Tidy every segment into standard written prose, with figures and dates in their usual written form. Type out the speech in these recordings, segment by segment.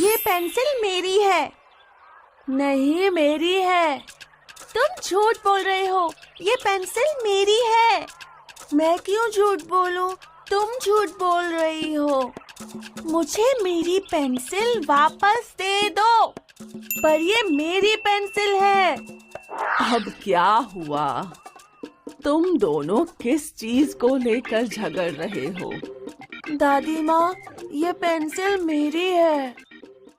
ये पेंसिल मेरी है। नहीं, मेरी है। तुम झूठ बोल रहे हो। ये पेंसिल मेरी है। मैं क्यों झूठ बोलूं? तुम झूठ बोल रही हो। मुझे मेरी पेंसिल वापस दे दो। पर ये मेरी पेंसिल है। अब क्या हुआ? तुम दोनों किस चीज को लेकर झगड़ रहे हो? दादी माँ, ये पेंसिल मेरी है।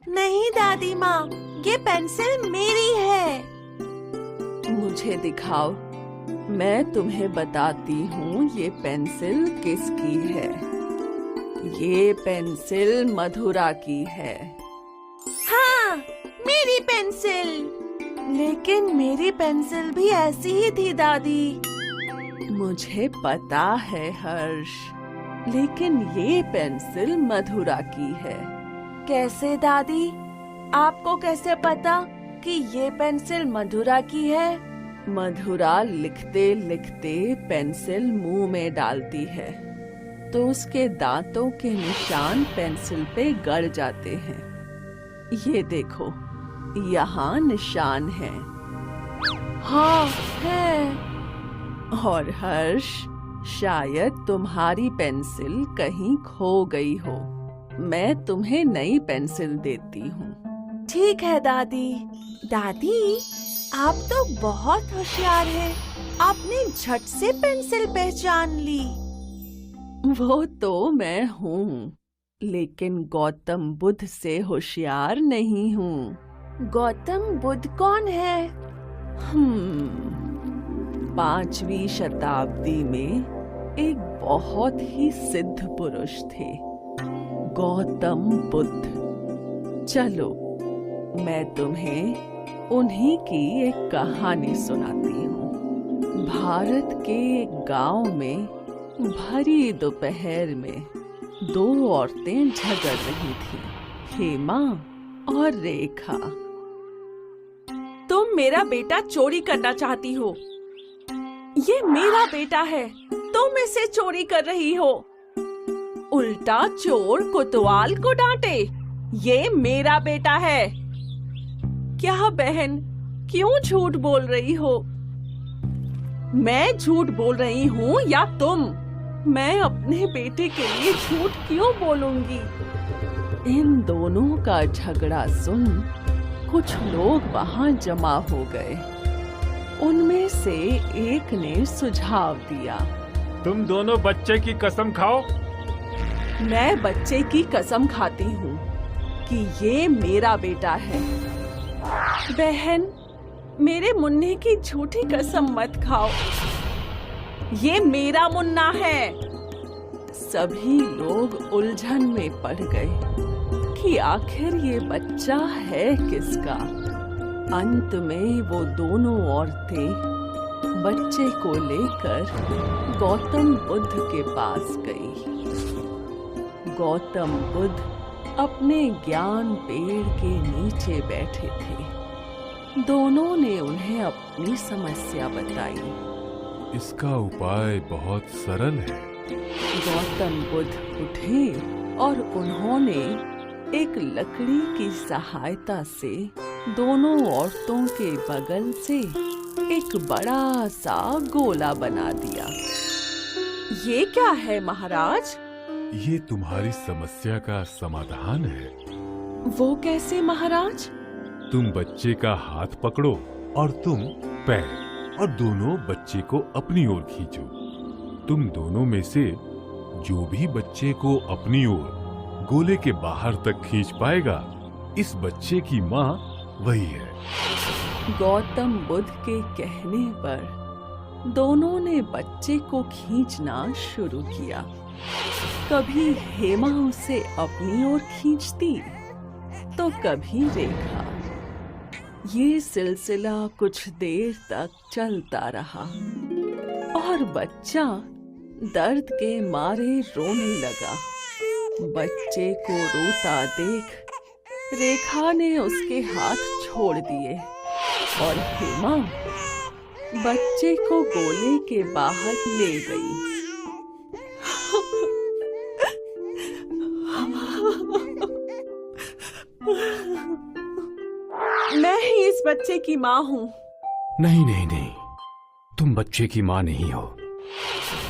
नहीं दादी माँ, ये पेंसिल मेरी है। मुझे दिखाओ, मैं तुम्हें बताती हूँ ये पेंसिल किसकी है। ये पेंसिल मधुरा की है। हाँ, मेरी पेंसिल। लेकिन मेरी पेंसिल भी ऐसी ही थी दादी। मुझे पता है हर्ष, लेकिन ये पेंसिल मधुरा की है। कैसे दादी? आपको कैसे पता कि ये पेंसिल मधुरा की है? मधुरा लिखते लिखते पेंसिल मुंह में डालती है तो उसके दांतों के निशान पेंसिल पे गड़ जाते हैं। ये देखो, यहाँ निशान है। हाँ है। और हर्ष, शायद तुम्हारी पेंसिल कहीं खो गई हो। मैं तुम्हें नई पेंसिल देती हूँ। ठीक है दादी। दादी, आप तो बहुत होशियार हैं। आपने झट से पेंसिल पहचान ली। वो तो मैं हूँ, लेकिन गौतम बुद्ध से होशियार नहीं हूँ। गौतम बुद्ध कौन है? 5वीं शताब्दी में एक बहुत ही सिद्ध पुरुष थे, गौतम बुद्ध। चलो, मैं तुम्हें उन्हीं की एक कहानी सुनाती हूँ। भारत के एक गांव में भरी दोपहर में 2 औरतें झगड़ रही थीं, हेमा और रेखा। तुम मेरा बेटा चोरी करना चाहती हो। ये मेरा बेटा है, तुम इसे चोरी कर रही हो। उल्टा चोर कोतवाल को डांटे। ये मेरा बेटा है। क्या बहन, क्यों झूठ बोल रही हो? मैं झूठ बोल रही हूँ या तुम? मैं अपने बेटे के लिए झूठ क्यों बोलूंगी? इन दोनों का झगड़ा सुन कुछ लोग वहां जमा हो गए। उनमें से एक ने सुझाव दिया, तुम दोनों बच्चे की कसम खाओ। मैं बच्चे की कसम खाती हूँ कि ये मेरा बेटा है। बहन, मेरे मुन्ने की झूठी कसम मत खाओ। ये मेरा मुन्ना है। सभी लोग उलझन में पड़ गए कि आखिर ये बच्चा है किसका। अंत में वो दोनों औरतें बच्चे को लेकर गौतम बुद्ध के पास गई। गौतम बुद्ध अपने ज्ञान पेड़ के नीचे बैठे थे। दोनों ने उन्हें अपनी समस्या बताई। इसका उपाय बहुत सरल है। गौतम बुद्ध उठे और उन्होंने एक लकड़ी की सहायता से दोनों औरतों के बगल से एक बड़ा सा गोला बना दिया। ये क्या है महाराज? ये तुम्हारी समस्या का समाधान है। वो कैसे महाराज? तुम बच्चे का हाथ पकड़ो और तुम पैर, और दोनों बच्चे को अपनी ओर खींचो। तुम दोनों में से जो भी बच्चे को अपनी ओर गोले के बाहर तक खींच पाएगा, इस बच्चे की माँ वही है। गौतम बुद्ध के कहने पर दोनों ने बच्चे को खींचना शुरू किया। कभी हेमा उसे अपनी ओर खींचती तो कभी रेखा। ये सिलसिला कुछ देर तक चलता रहा और बच्चा दर्द के मारे रोने लगा। बच्चे को रोता देख रेखा ने उसके हाथ छोड़ दिए और हेमा बच्चे को गोले के बाहर ले गई। मैं ही इस बच्चे की माँ हूँ। नहीं नहीं नहीं, तुम बच्चे की माँ नहीं हो।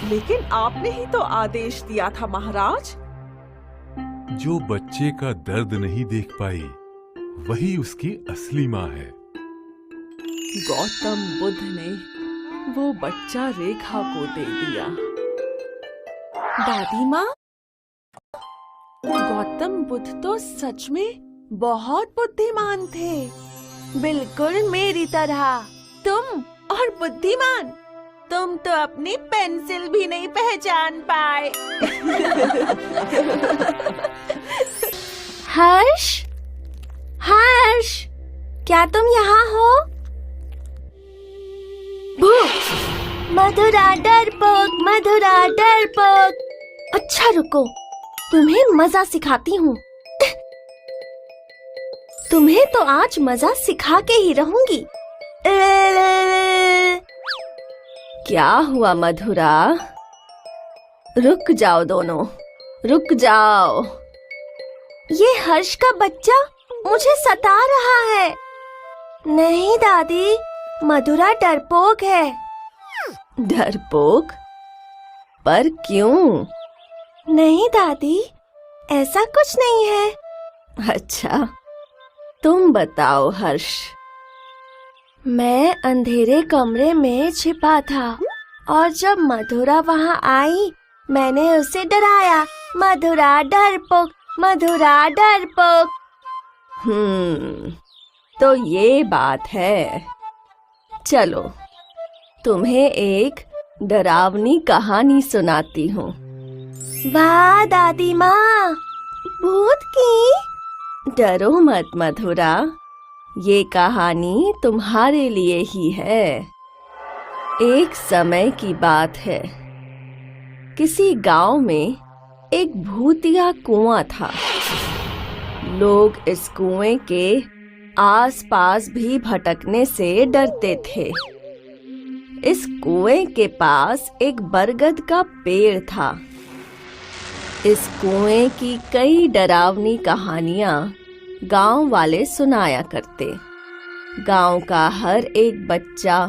लेकिन आपने ही तो आदेश दिया था महाराज। जो बच्चे का दर्द नहीं देख पाई वही उसकी असली माँ है। गौतम बुद्ध ने वो बच्चा रेखा को दे दिया। दादी माँ, गौतम बुद्ध तो सच में बहुत बुद्धिमान थे, बिल्कुल मेरी तरह। तुम और बुद्धिमान, तुम तो अपनी पेंसिल भी नहीं पहचान पाए। हर्ष, हर्ष, क्या तुम यहाँ हो? मधुरा डरपोक, मधुरा डरपोक। अच्छा रुको, तुम्हें मजा सिखाती हूँ। तुम्हें तो आज मजा सिखा के ही रहूंगी। क्या हुआ मधुरा? रुक जाओ दोनों, रुक जाओ। ये हर्ष का बच्चा मुझे सता रहा है। नहीं दादी, मधुरा डरपोक है। डरपोक? पर क्यों? नहीं दादी, ऐसा कुछ नहीं है। अच्छा, तुम बताओ हर्ष। मैं अंधेरे कमरे में छिपा था और जब मधुरा वहाँ आई, मैंने उसे डराया। मधुरा डरपोक, मधुरा डरपोक। तो ये बात है। चलो, तुम्हें एक डरावनी कहानी सुनाती हूँ। वाह दादी माँ, भूत की? डरो मत मधुरा, ये कहानी तुम्हारे लिए ही है। एक समय की बात है। किसी गांव में एक भूतिया कुआं था। लोग इस कुएं के आसपास भी भटकने से डरते थे। इस कुएं के पास एक बरगद का पेड़ था। इस कुएं की कई डरावनी कहानियां गांव वाले सुनाया करते। गांव का हर एक बच्चा,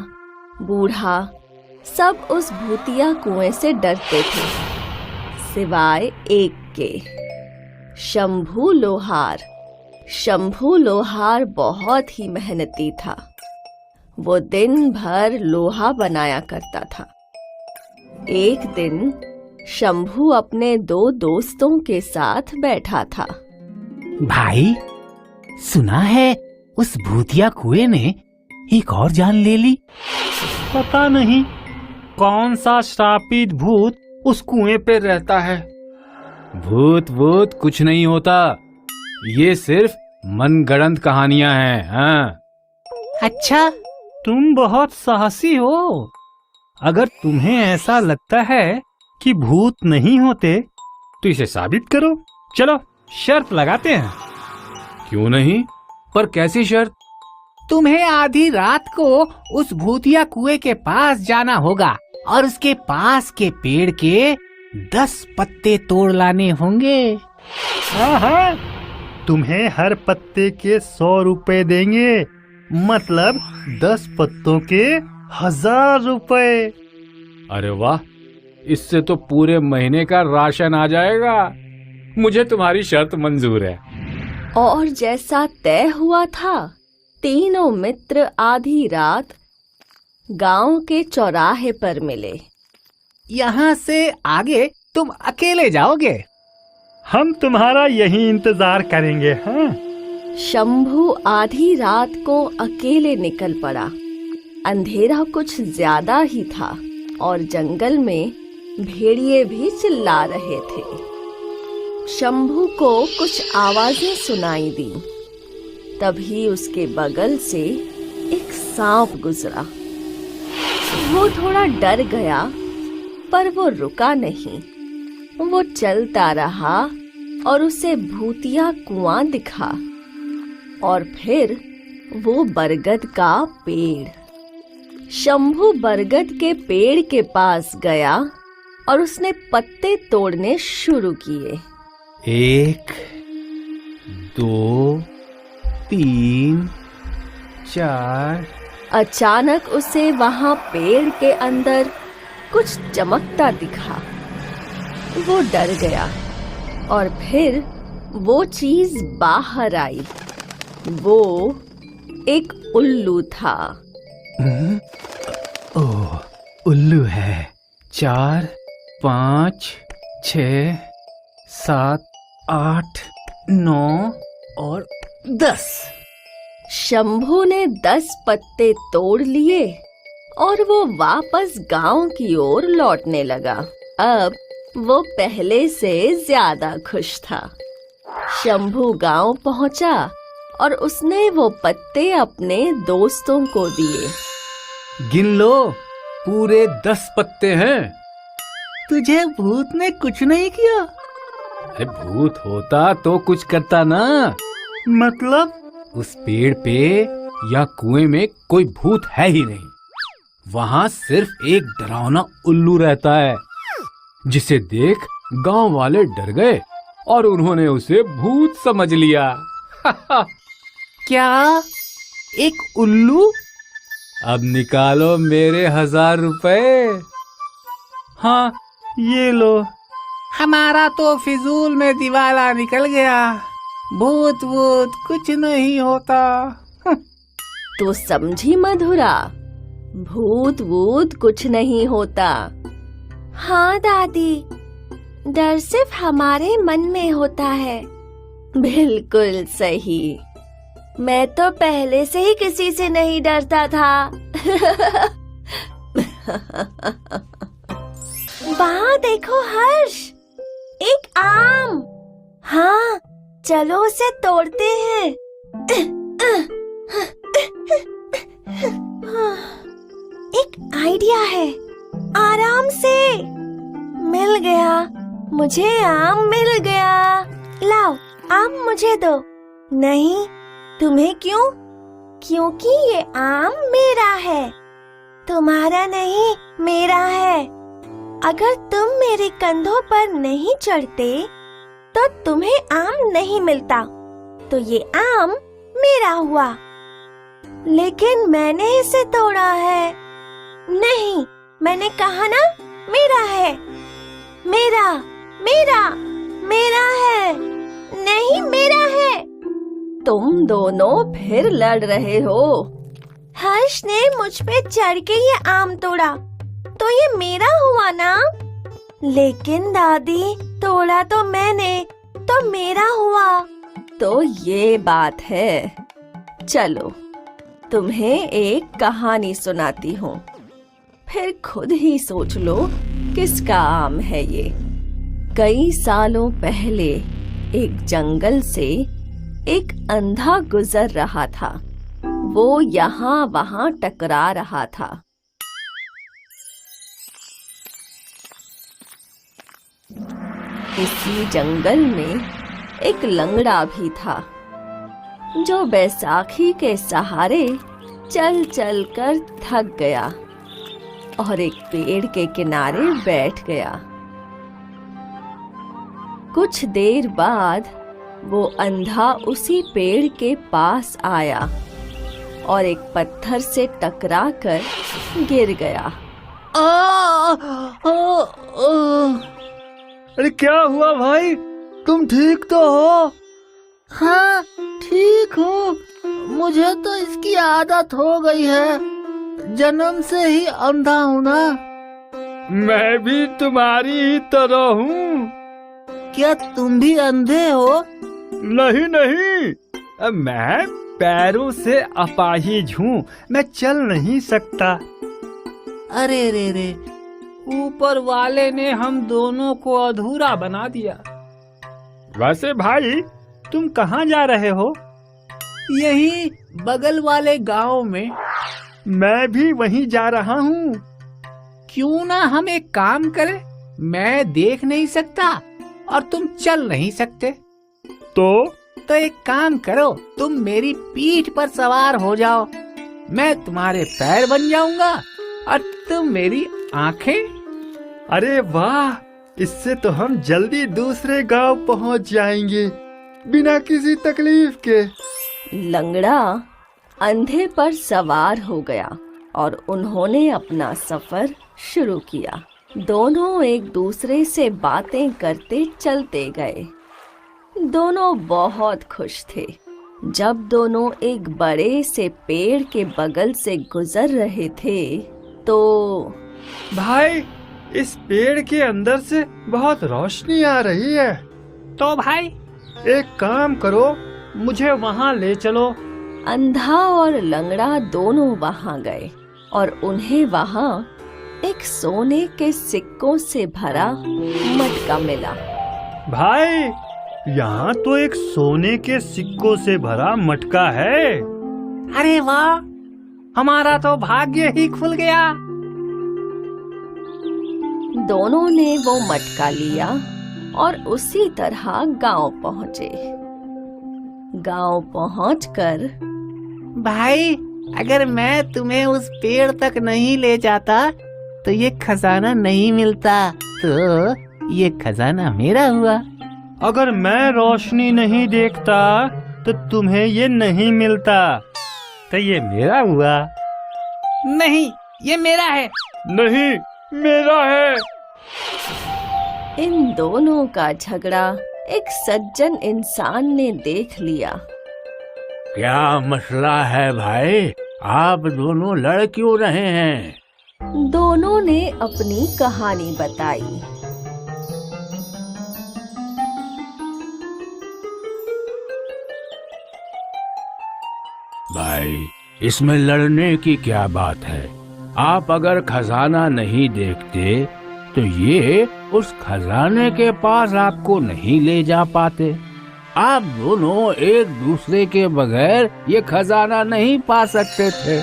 बूढ़ा, सब उस भूतिया कुएं से डरते थे, सिवाय एक के, शंभू लोहार। शंभू लोहार बहुत ही मेहनती था। वो दिन भर लोहा बनाया करता था। एक दिन शंभू अपने दो दोस्तों के साथ बैठा था। भाई, सुना है उस भूतिया कुएं ने एक और जान ले ली। पता नहीं कौन सा श्रापित भूत उस कुएं पे रहता है। भूत भूत कुछ नहीं होता, ये सिर्फ मनगढ़ंत कहानियां हैं। हाँ। अच्छा, तुम बहुत साहसी हो। अगर तुम्हें ऐसा लगता है कि भूत नहीं होते तो इसे साबित करो। चलो, शर्त लगाते हैं। क्यों नहीं, पर कैसी शर्त? तुम्हें आधी रात को उस भूतिया कुएं के पास जाना होगा और उसके पास के पेड़ के 10 पत्ते तोड़ लाने होंगे। हाँ हाँ, तुम्हें हर पत्ते के 100 रुपए देंगे, मतलब 10 पत्तों के 1000 रुपए। अरे वाह, इससे तो पूरे महीने का राशन आ जाएगा। मुझे तुम्हारी शर्त मंजूर है। और जैसा तय हुआ था, तीनों मित्र आधी रात गांव के चौराहे पर मिले। यहाँ से आगे तुम अकेले जाओगे? हम तुम्हारा यही इंतजार करेंगे। हाँ। शंभू आधी रात को अकेले निकल पड़ा। अंधेरा कुछ ज्यादा ही था और जंगल में भेड़िए भी चिल्ला रहे थे। शंभू को कुछ आवाजें सुनाई दी। तभी उसके बगल से एक सांप गुजरा। वो थोड़ा डर गया, पर वो रुका नहीं। वो चलता रहा और उसे भूतिया कुआं दिखा और फिर वो बरगद का पेड़। शंभू बरगद के पेड़ के पास गया और उसने पत्ते तोड़ने शुरू किए। 1, 2, 3, 4। अचानक उसे वहां पेड़ के अंदर कुछ चमकता दिखा। वो डर गया और फिर वो चीज बाहर आई। वो एक उल्लू था। ओह, उल्लू है। 4, 5, 6, 7, 8, 9 और 10। शंभू ने 10 पत्ते तोड़ लिए और वो वापस गांव की ओर लौटने लगा। अब वो पहले से ज्यादा खुश था। शंभू गांव पहुंचा और उसने वो पत्ते अपने दोस्तों को दिए। गिन लो, पूरे 10 पत्ते हैं। तुझे भूत ने कुछ नहीं किया? अरे भूत होता तो कुछ करता ना। मतलब? उस पेड़ पे या कुएं में कोई भूत है ही नहीं। वहां सिर्फ एक डरावना उल्लू रहता है, जिसे देख गांव वाले डर गए और उन्होंने उसे भूत समझ लिया। क्या? एक उल्लू? अब निकालो मेरे 1000 रुपए। हाँ, ये लो। हमारा तो फिजूल में दिवाला निकल गया। भूत वूत कुछ नहीं होता। तो समझी मधुरा, भूत वूत कुछ नहीं होता। हाँ दादी, डर सिर्फ हमारे मन में होता है। बिल्कुल सही। मैं तो पहले से ही किसी से नहीं डरता था। वहाँ देखो हर्ष, एक आम। हाँ, चलो उसे तोड़ते हैं। एक आइडिया है, आराम से। मिल गया, मुझे आम मिल गया। लाओ, आम मुझे दो। नहीं, तुम्हें क्यों? क्योंकि ये आम मेरा है, तुम्हारा नहीं, मेरा है। अगर तुम मेरे कंधों पर नहीं चढ़ते तो तुम्हें आम नहीं मिलता, तो ये आम मेरा हुआ। लेकिन मैंने इसे तोड़ा है। नहीं, मैंने कहा ना, मेरा है। मेरा, मेरा, मेरा है। नहीं, मेरा है। तुम दोनों फिर लड़ रहे हो। हर्ष ने मुझ पे चढ़ के ये आम तोड़ा, तो ये मेरा हुआ ना। लेकिन दादी, तोड़ा तो मैंने, तो मेरा हुआ। तो ये बात है। चलो, तुम्हें एक कहानी सुनाती हूँ, फिर खुद ही सोच लो किसका आम है ये। कई सालों पहले एक जंगल से एक अंधा गुजर रहा था। वो यहाँ वहाँ टकरा रहा था। इसी जंगल में एक लंगड़ा भी था, जो बैसाखी के सहारे चल चल कर थक गया और एक पेड़ के किनारे बैठ गया। कुछ देर बाद वो अंधा उसी पेड़ के पास आया और एक पत्थर से टकराकर गिर गया। अरे क्या हुआ भाई, तुम ठीक तो हो? हाँ, ठीक हूँ। मुझे तो इसकी आदत हो गई है, जन्म से ही अंधा हूँ ना। मैं भी तुम्हारी ही तरह हूँ। क्या तुम भी अंधे हो? नहीं नहीं, मैं पैरों से अपाहिज हूँ, मैं चल नहीं सकता। अरे रे रे, ऊपर वाले ने हम दोनों को अधूरा बना दिया। वैसे भाई, तुम कहाँ जा रहे हो? यही बगल वाले गांव में। मैं भी वहीं जा रहा हूँ। क्यों ना हम एक काम करें? मैं देख नहीं सकता और तुम चल नहीं सकते, तो एक काम करो, तुम मेरी पीठ पर सवार हो जाओ। मैं तुम्हारे पैर बन जाऊंगा और तुम मेरी आंखें। अरे वाह, इससे तो हम जल्दी दूसरे गांव पहुंच जाएंगे बिना किसी तकलीफ के। लंगड़ा अंधे पर सवार हो गया और उन्होंने अपना सफर शुरू किया। दोनों एक दूसरे से बातें करते चलते गए। दोनों बहुत खुश थे। जब दोनों एक बड़े से पेड़ के बगल से गुजर रहे थे तो भाई, इस पेड़ के अंदर से बहुत रोशनी आ रही है। तो भाई एक काम करो, मुझे वहाँ ले चलो। अंधा और लंगड़ा दोनों वहां गए और उन्हें वहां एक सोने के सिक्कों से भरा मटका मिला। भाई, यहाँ तो एक सोने के सिक्कों से भरा मटका है। अरे वाह, हमारा तो भाग्य ही खुल गया। दोनों ने वो मटका लिया और उसी तरह गांव पहुंचे। गांव पहुंचकर भाई, अगर मैं तुम्हें उस पेड़ तक नहीं ले जाता तो ये खजाना नहीं मिलता। तो ये खजाना मेरा हुआ। अगर मैं रोशनी नहीं देखता तो तुम्हें ये नहीं मिलता। तो ये मेरा हुआ। नहीं, ये मेरा है। नहीं, मेरा है। इन दोनों का झगड़ा एक सज्जन इंसान ने देख लिया। क्या मसला है भाई? आप दोनों लड़ क्यों रहे हैं? दोनों ने अपनी कहानी बताई। भाई, इसमें लड़ने की क्या बात है? आप अगर खजाना नहीं देखते तो ये उस खजाने के पास आपको नहीं ले जा पाते। आप दोनों एक दूसरे के बगैर ये खजाना नहीं पा सकते थे।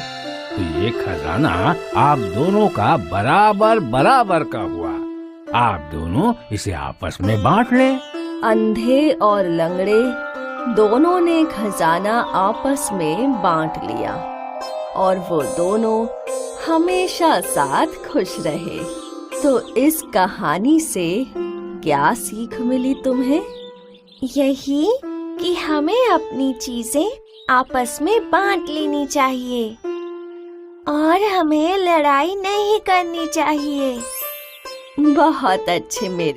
तो ये खजाना आप दोनों का बराबर बराबर का हुआ। आप दोनों इसे आपस में बांट लें। अंधे और लंगड़े दोनों ने खजाना आपस में बांट लिया और वो दोनों हमेशा साथ खुश रहे। तो इस कहानी से क्या सीख मिली तुम्हें? यही कि हमें अपनी चीजें आपस में बांट लेनी चाहिए और हमें लड़ाई नहीं करनी चाहिए। बहुत अच्छे मेरे